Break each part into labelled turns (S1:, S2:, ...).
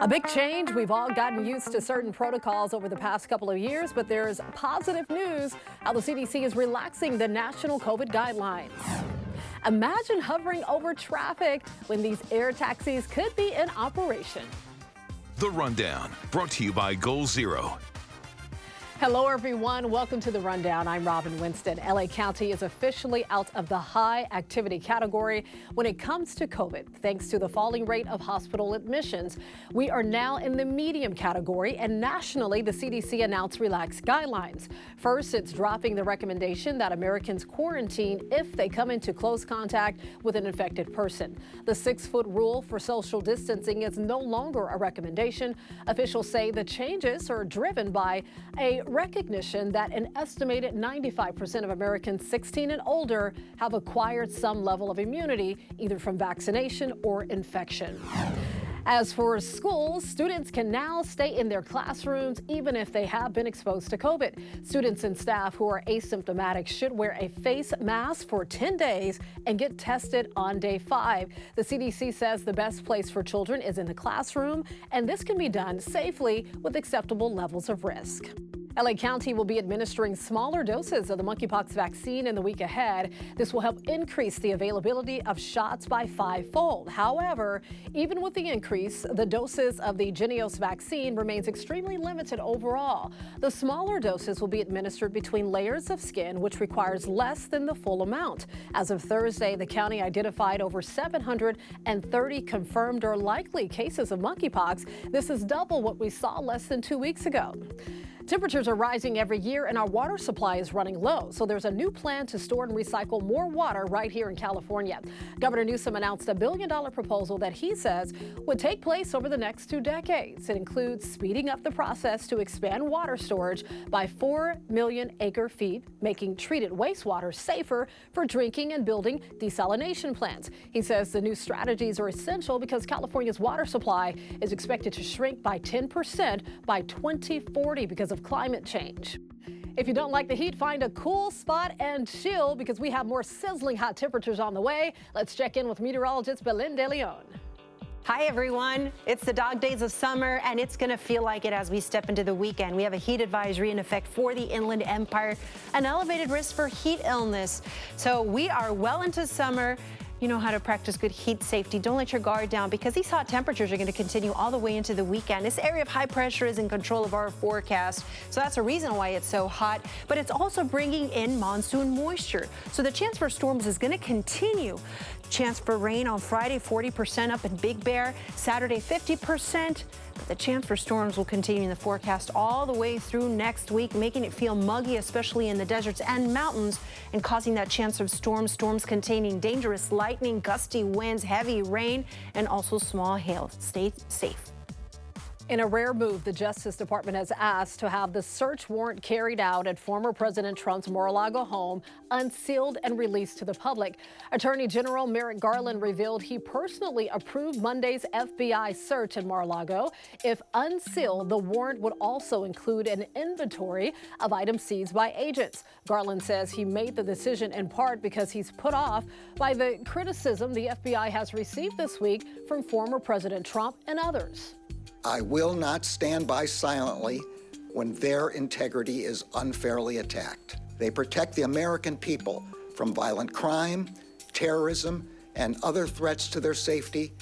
S1: A big change. We've all gotten used to certain protocols over the past couple of years, but there's positive news how the CDC is relaxing the national COVID guidelines. Imagine hovering over traffic when these air taxis could be in operation.
S2: The Rundown, brought to you by Goal Zero.
S1: Hello, everyone. Welcome to The Rundown. I'm Robin Winston. LA County is officially out of the high activity category when it comes to COVID. Thanks to the falling rate of hospital admissions, we are now in the medium category, and nationally, the CDC announced relaxed guidelines. First, it's dropping the recommendation that Americans quarantine if they come into close contact with an infected person. The 6-foot rule for social distancing is no longer a recommendation. Officials say the changes are driven by a recognition that an estimated 95% of Americans 16 and older have acquired some level of immunity, either from vaccination or infection. As for schools, students can now stay in their classrooms even if they have been exposed to COVID. Students and staff who are asymptomatic should wear a face mask for 10 days and get tested on day 5. The CDC says the best place for children is in the classroom, and this can be done safely with acceptable levels of risk. LA County will be administering smaller doses of the monkeypox vaccine in the week ahead. This will help increase the availability of shots by 5-fold. However, even with the increase, the doses of the Jynneos vaccine remains extremely limited overall. The smaller doses will be administered between layers of skin, which requires less than the full amount. As of Thursday, the county identified over 730 confirmed or likely cases of monkeypox. This is double what we saw less than 2 weeks ago. Temperatures are rising every year and our water supply is running low. So there's a new plan to store and recycle more water right here in California. Governor Newsom announced a $1 billion proposal that he says would take place over the next 2 decades. It includes speeding up the process to expand water storage by 4 million acre feet, making treated wastewater safer for drinking and building desalination plants. He says the new strategies are essential because California's water supply is expected to shrink by 10% by 2040 because of climate change. If you don't like the heat, find a cool spot and chill because we have more sizzling hot temperatures on the way. Let's check in with meteorologist Belen De Leon.
S3: Hi, everyone. It's the dog days of summer, and it's going to feel like it as we step into the weekend. We have a heat advisory in effect for the Inland Empire, an elevated risk for heat illness. So we are well into summer. You know how to practice good heat safety. Don't let your guard down because these hot temperatures are going to continue all the way into the weekend. This area of high pressure is in control of our forecast, so that's a reason why it's so hot. But it's also bringing in monsoon moisture, so the chance for storms is going to continue. Chance for rain on Friday, 40% up in Big Bear. Saturday, 50%. But the chance for storms will continue in the forecast all the way through next week, making it feel muggy, especially in the deserts and mountains, and causing that chance of storms containing dangerous lightning, gusty winds, heavy rain, and also small hail. Stay safe.
S1: In a rare move, the Justice Department has asked to have the search warrant carried out at former President Trump's Mar-a-Lago home unsealed and released to the public. Attorney General Merrick Garland revealed he personally approved Monday's FBI search in Mar-a-Lago. If unsealed, the warrant would also include an inventory of items seized by agents. Garland says he made the decision in part because he's put off by the criticism the FBI has received this week from former President Trump and others.
S4: I will not stand by silently when their integrity is unfairly attacked. They protect the American people from violent crime, terrorism, and other threats to their safety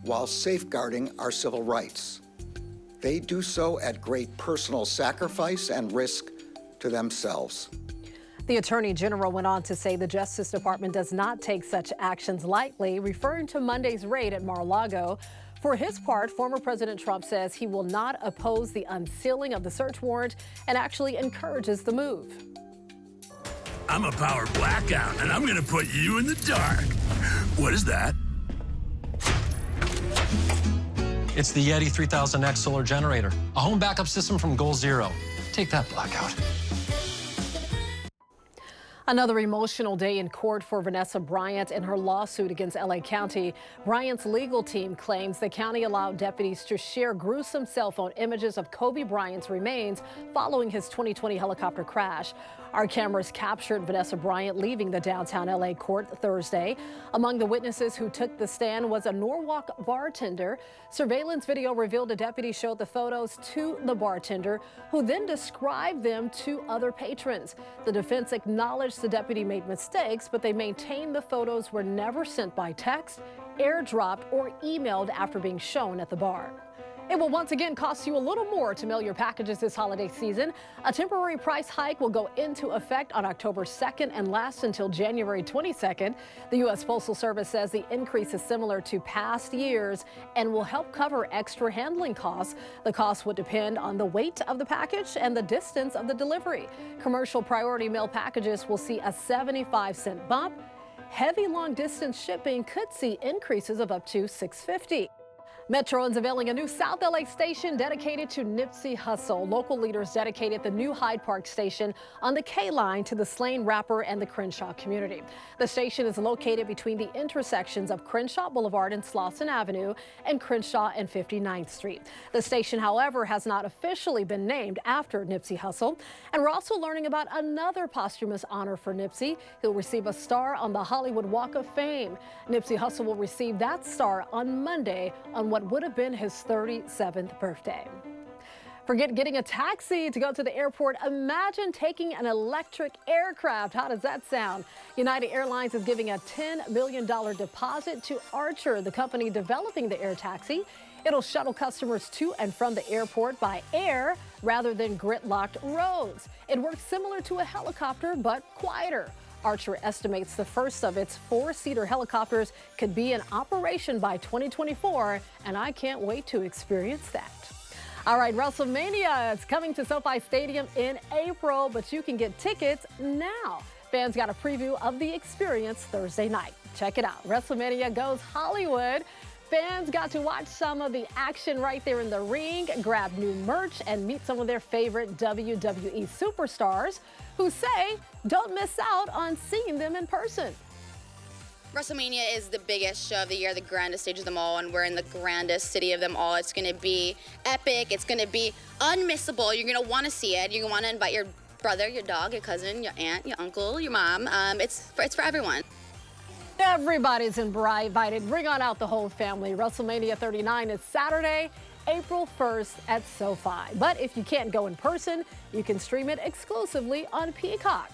S4: while safeguarding our civil rights. They do so at great personal sacrifice and risk to themselves.
S1: The Attorney General went on to say the Justice Department does not take such actions lightly, referring to Monday's raid at Mar-a-Lago. For his part, former President Trump says he will not oppose the unsealing of the search warrant and actually encourages the move.
S5: I'm a power blackout, and I'm going to put you in the dark. What is that?
S6: It's the Yeti 3000X solar generator, a home backup system from Goal Zero. Take that, blackout.
S1: Another emotional day in court for Vanessa Bryant and her lawsuit against LA County. Bryant's legal team claims the county allowed deputies to share gruesome cell phone images of Kobe Bryant's remains following his 2020 helicopter crash. Our cameras captured Vanessa Bryant leaving the downtown LA court Thursday. Among the witnesses who took the stand was a Norwalk bartender. Surveillance video revealed a deputy showed the photos to the bartender, who then described them to other patrons. The defense acknowledged the deputy made mistakes, but they maintained the photos were never sent by text, airdropped, or emailed after being shown at the bar. It will once again cost you a little more to mail your packages this holiday season. A temporary price hike will go into effect on October 2nd and last until January 22nd. The U.S. Postal Service says the increase is similar to past years and will help cover extra handling costs. The cost would depend on the weight of the package and the distance of the delivery. Commercial priority mail packages will see a 75-cent bump. Heavy long-distance shipping could see increases of up to $6.50. Metro is unveiling a new South LA station dedicated to Nipsey Hussle. Local leaders dedicated the new Hyde Park station on the K line to the slain rapper and the Crenshaw community. The station is located between the intersections of Crenshaw Boulevard and Slauson Avenue and Crenshaw and 59th Street. The station, however, has not officially been named after Nipsey Hussle. And we're also learning about another posthumous honor for Nipsey. He'll receive a star on the Hollywood Walk of Fame. Nipsey Hussle will receive that star on Monday on what would have been his 37th birthday. Forget getting a taxi to go to the airport. Imagine taking an electric aircraft. How does that sound? United Airlines is giving a $10 million deposit to Archer, the company developing the air taxi. It'll shuttle customers to and from the airport by air rather than gridlocked roads. It works similar to a helicopter, but quieter. Archer estimates the first of its 4-seater helicopters could be in operation by 2024, and I can't wait to experience that. All right, WrestleMania is coming to SoFi Stadium in April, but you can get tickets now. Fans got a preview of the experience Thursday night. Check it out. WrestleMania goes Hollywood. Fans got to watch some of the action right there in the ring, grab new merch, and meet some of their favorite WWE superstars who say don't miss out on seeing them in person.
S7: WrestleMania is the biggest show of the year, the grandest stage of them all, and we're in the grandest city of them all. It's going to be epic. It's going to be unmissable. You're going to want to see it. You're going to want to invite your brother, your dog, your cousin, your aunt, your uncle, your mom. It's for everyone.
S1: Everybody's invited. Bring on out the whole family. WrestleMania 39 is Saturday, April 1st at SoFi. But if you can't go in person, you can stream it exclusively on Peacock.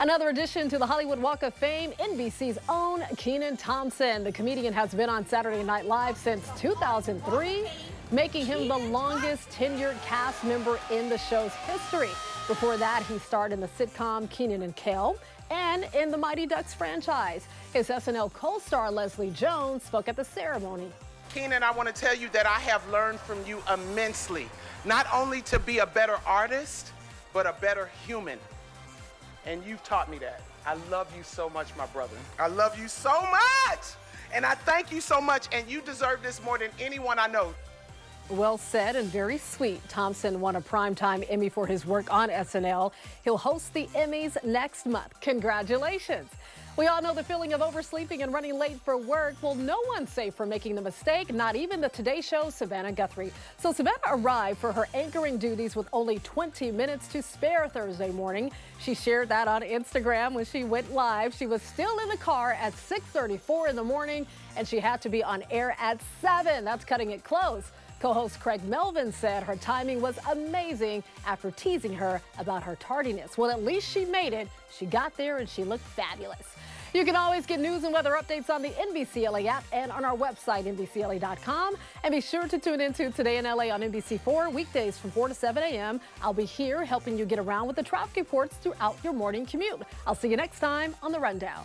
S1: Another addition to the Hollywood Walk of Fame, NBC's own Kenan Thompson. The comedian has been on Saturday Night Live since 2003, making him the longest tenured cast member in the show's history. Before that, he starred in the sitcom Kenan and Kel and in the Mighty Ducks franchise. His SNL co-star Leslie Jones spoke at the ceremony.
S8: Kenan, I want to tell you that I have learned from you immensely, not only to be a better artist, but a better human. And you've taught me that. I love you so much, my brother. I love you so much. And I thank you so much. And you deserve this more than anyone I know.
S1: Well said and very sweet. Thompson won a Primetime Emmy for his work on SNL. He'll host the Emmys next month. Congratulations. We all know the feeling of oversleeping and running late for work. Well, no one's safe from making the mistake, not even the Today Show's Savannah Guthrie. So Savannah arrived for her anchoring duties with only 20 minutes to spare Thursday morning. She shared that on Instagram when she went live. She was still in the car at 6:34 in the morning, and she had to be on air at 7. That's cutting it close. Co-host Craig Melvin said her timing was amazing after teasing her about her tardiness. Well, at least she made it. She got there and she looked fabulous. You can always get news and weather updates on the NBCLA app and on our website, NBCLA.com. And be sure to tune into Today in LA on NBC4 weekdays from 4 to 7 a.m. I'll be here helping you get around with the traffic reports throughout your morning commute. I'll see you next time on The Rundown.